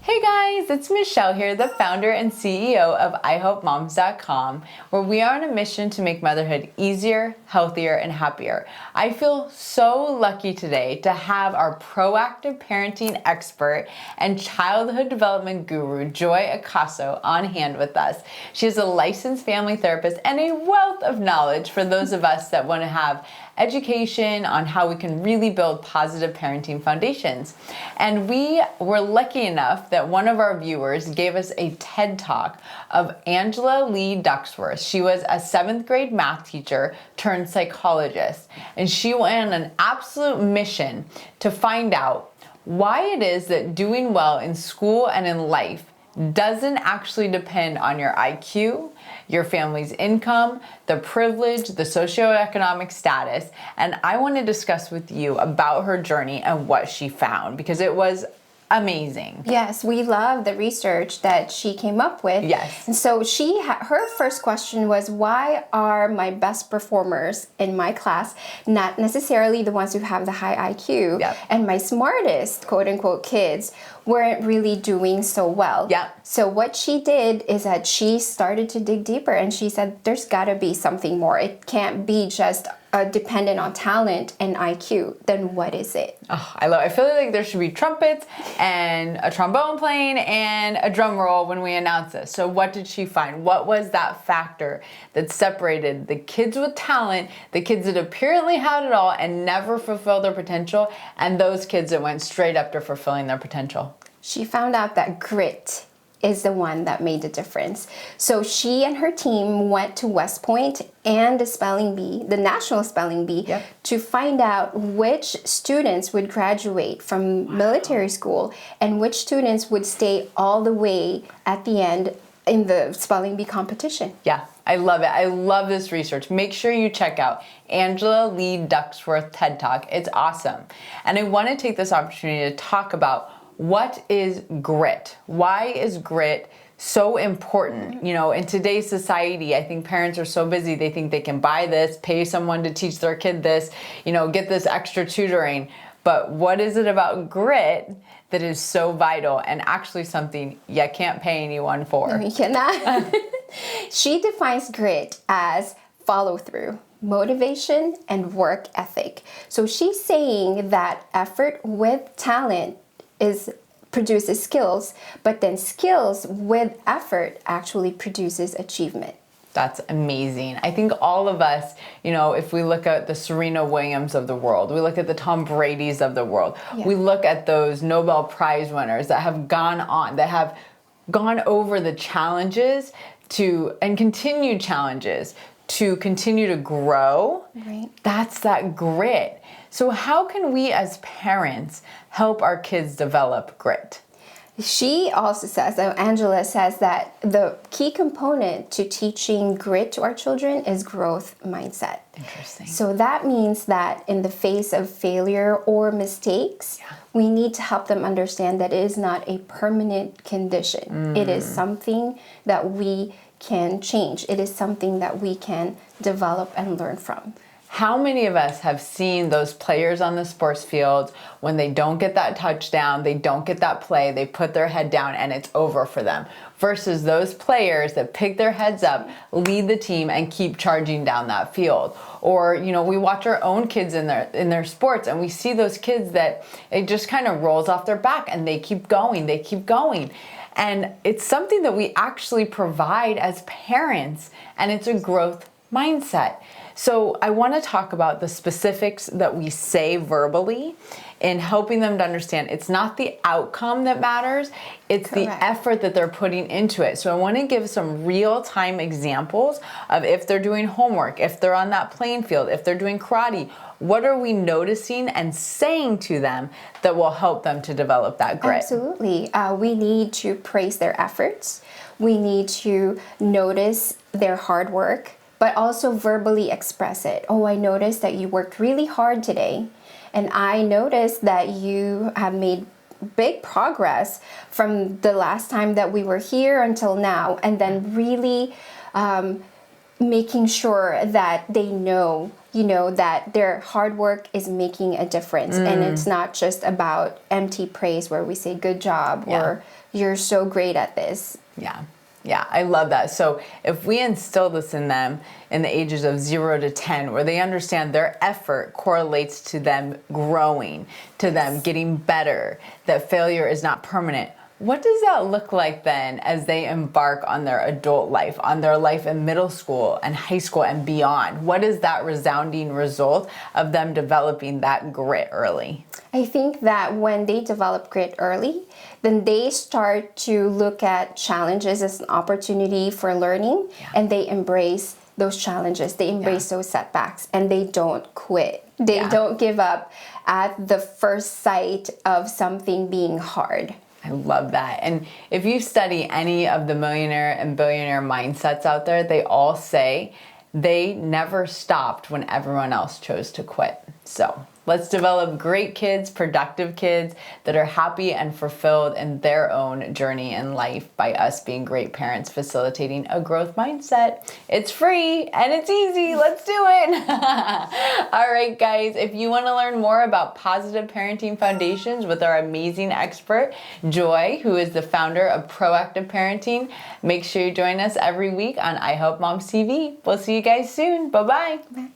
Hey guys, it's Michelle here, the founder and CEO of ihelpmoms.com, where we are on a mission to make motherhood easier, healthier, and happier. I feel so lucky today to have our proactive parenting expert and childhood development guru, Joy Acaso, on hand with us. She is a licensed family therapist and a wealth of knowledge for those of us that want to have education on how we can really build positive parenting foundations. And we were lucky enough that one of our viewers gave us a TED Talk of Angela Lee Duckworth. She was a 7th grade math teacher turned psychologist, and she went on an absolute mission to find out why it is that doing well in school and in life doesn't actually depend on your IQ, your family's income, the privilege, the socioeconomic status. And I want to discuss with you about her journey and what she found, because it was amazing. Yes, we love the research that she came up with. Yes. And so her first question was, why are my best performers in my class not necessarily the ones who have the high IQ? Yep. And my smartest, quote unquote, kids weren't really doing so well. Yep. So what she did is that she started to dig deeper, and she said, there's got to be something more. It can't be just dependent on talent and IQ. Then what is it? Oh, I feel like there should be trumpets and a trombone playing and a drum roll when we announce this. So what did she find? What was that factor that separated the kids with talent, the kids that apparently had it all and never fulfilled their potential, and those kids that went straight up to fulfilling their potential? She found out that grit is the one that made the difference. So she and her team went to West Point and the spelling bee, the national spelling bee, Yep. to find out which students would graduate from military school and which students would stay all the way at the end in the spelling bee competition. Yeah, I love it. I love this research. Make sure you check out Angela Lee Duckworth TED Talk. It's awesome. And I want to take this opportunity to talk about what is grit? Why is grit so important? You know, in today's society, I think parents are so busy, they think they can buy this, pay someone to teach their kid this, you know, get this extra tutoring. But what is it about grit that is so vital and actually something you can't pay anyone for? No, you cannot. She defines grit as follow through, motivation, and work ethic. So she's saying that effort with talent produces skills, but then skills with effort actually produces achievement. That's amazing. I think all of us, you know, if we look at the Serena Williams of the world, we look at the Tom Brady's of the world, Yeah. we look at those Nobel Prize winners that have gone on, that have gone over the challenges and continued challenges to continue to grow. Right. That's that grit. So how can we as parents help our kids develop grit? She also says, Angela says, that the key component to teaching grit to our children is growth mindset. Interesting. So that means that in the face of failure or mistakes, we need to help them understand that it is not a permanent condition. It is something that we can change. It is something that we can develop and learn from. How many of us have seen those players on the sports field when they don't get that touchdown, they don't get that play, they put their head down and it's over for them, versus those players that pick their heads up, lead the team, and keep charging down that field? Or, you know, we watch our own kids in their sports and we see those kids that it just kind of rolls off their back and they keep going, they keep going. And it's something that we actually provide as parents, and it's a growth mindset. So I want to talk about the specifics that we say verbally in helping them to understand it's not the outcome that matters, it's Correct. the effort that they're putting into it. So I want to give some real-time examples of if they're doing homework, if they're on that playing field, if they're doing karate, what are we noticing and saying to them that will help them to develop that grit? Absolutely. We need to praise their efforts. We need to notice their hard work, but also verbally express it. Oh, I noticed that you worked really hard today, and I noticed that you have made big progress from the last time that we were here until now. And then really making sure that they know, that their hard work is making a difference. And it's not just about empty praise where we say, good job, or you're so great at this. Yeah, I love that. So if we instill this in them in the ages of 0 to 10, where they understand their effort correlates to them growing, to them getting better, that failure is not permanent, what does that look like then as they embark on their adult life, on their life in middle school and high school and beyond? What is that resounding result of them developing that grit early? I think that when they develop grit early, then they start to look at challenges as an opportunity for learning, and they embrace those challenges. They embrace those setbacks, and they don't quit. They don't give up at the first sight of something being hard. I love that. And if you study any of the millionaire and billionaire mindsets out there, they all say they never stopped when everyone else chose to quit. So let's develop great kids, productive kids that are happy and fulfilled in their own journey in life by us being great parents, facilitating a growth mindset. It's free and it's easy. Let's do it. All right, guys, if you want to learn more about positive parenting foundations with our amazing expert, Joy, who is the founder of Proactive Parenting, make sure you join us every week on I Help Moms TV. We'll see you guys soon. Bye-bye. Bye.